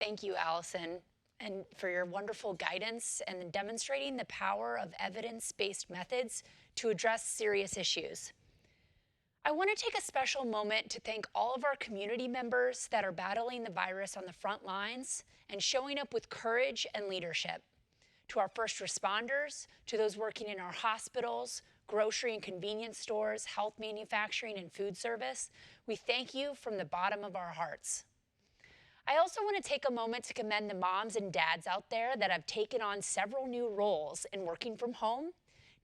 Thank you, Allison, and for your wonderful guidance and demonstrating the power of evidence-based methods to address serious issues. I want to take a special moment to thank all of our community members that are battling the virus on the front lines and showing up with courage and leadership. To our first responders, to those working in our hospitals, grocery and convenience stores, health manufacturing, and food service, we thank you from the bottom of our hearts. I also want to take a moment to commend the moms and dads out there that have taken on several new roles in working from home,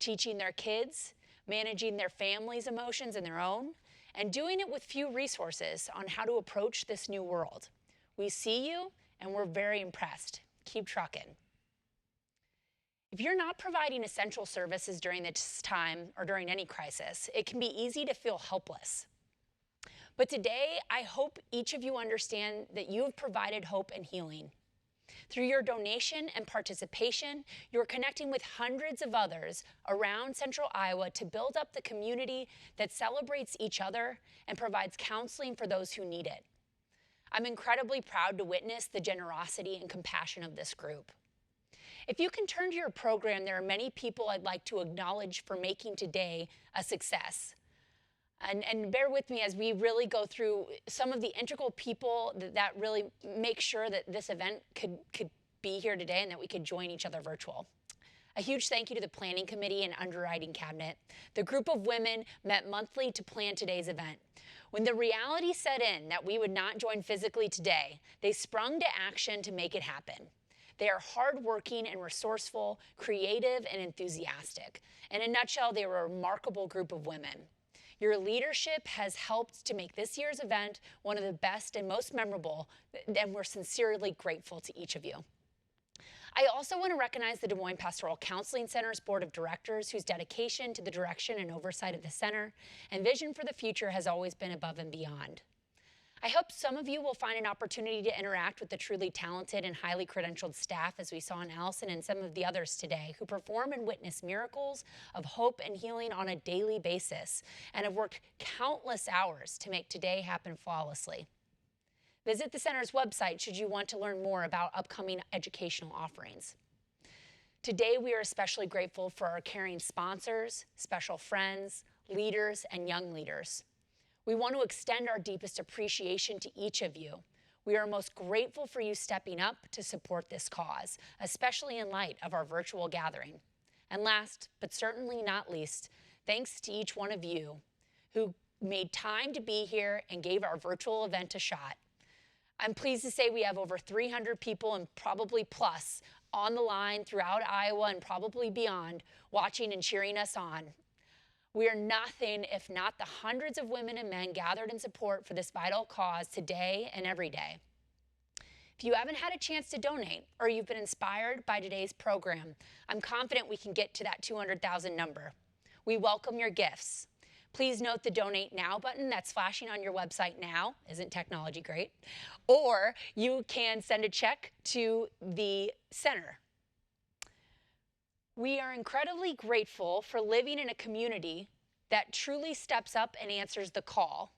teaching their kids, managing their family's emotions and their own, and doing it with few resources on how to approach this new world. We see you, and we're very impressed. Keep trucking. If you're not providing essential services during this time or during any crisis, it can be easy to feel helpless. But today, I hope each of you understand that you have provided hope and healing. Through your donation and participation, you're connecting with hundreds of others around Central Iowa to build up the community that celebrates each other and provides counseling for those who need it. I'm incredibly proud to witness the generosity and compassion of this group. If you can turn to your program, there are many people I'd like to acknowledge for making today a success. And bear with me as we really go through some of the integral people that really make sure that this event could be here today and that we could join each other virtual. A huge thank you to the Planning Committee and Underwriting Cabinet. The group of women met monthly to plan today's event. When the reality set in that we would not join physically today, they sprung to action to make it happen. They are hardworking and resourceful, creative and enthusiastic. In a nutshell, they are a remarkable group of women. Your leadership has helped to make this year's event one of the best and most memorable, and we're sincerely grateful to each of you. I also want to recognize the Des Moines Pastoral Counseling Center's Board of Directors, whose dedication to the direction and oversight of the center and vision for the future has always been above and beyond. I hope some of you will find an opportunity to interact with the truly talented and highly credentialed staff, as we saw in Allison and some of the others today, who perform and witness miracles of hope and healing on a daily basis and have worked countless hours to make today happen flawlessly. Visit the center's website should you want to learn more about upcoming educational offerings. Today, we are especially grateful for our caring sponsors, special friends, leaders, and young leaders. We want to extend our deepest appreciation to each of you. We are most grateful for you stepping up to support this cause, especially in light of our virtual gathering. And last, but certainly not least, thanks to each one of you who made time to be here and gave our virtual event a shot. I'm pleased to say we have over 300 people and probably plus on the line throughout Iowa and probably beyond, watching and cheering us on. We are nothing if not the hundreds of women and men gathered in support for this vital cause today and every day. If you haven't had a chance to donate or you've been inspired by today's program, I'm confident we can get to that 200,000 number. We welcome your gifts. Please note the Donate Now button that's flashing on your website now. Isn't technology great? Or you can send a check to the center. We are incredibly grateful for living in a community that truly steps up and answers the call.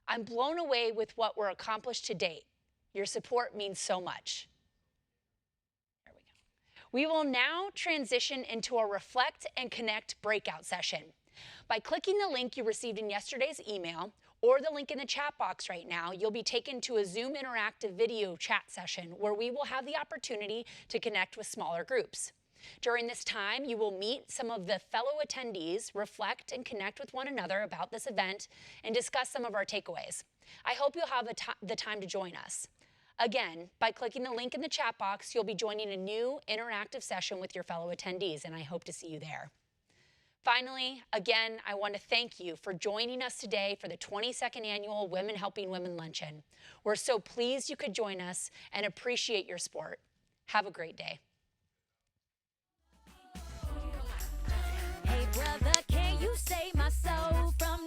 I'm blown away with what we're accomplished to date. Your support means so much. There we go. We will now transition into a Reflect and Connect breakout session. By clicking the link you received in yesterday's email or the link in the chat box right now, you'll be taken to a Zoom interactive video chat session where we will have the opportunity to connect with smaller groups. During this time, you will meet some of the fellow attendees, reflect and connect with one another about this event, and discuss some of our takeaways. I hope you'll have the time to join us. Again, by clicking the link in the chat box, you'll be joining a new interactive session with your fellow attendees, and I hope to see you there. Finally, again, I want to thank you for joining us today for the 22nd Annual Women Helping Women Luncheon. We're so pleased you could join us and appreciate your support. Have a great day. Hey brother, can you save my soul from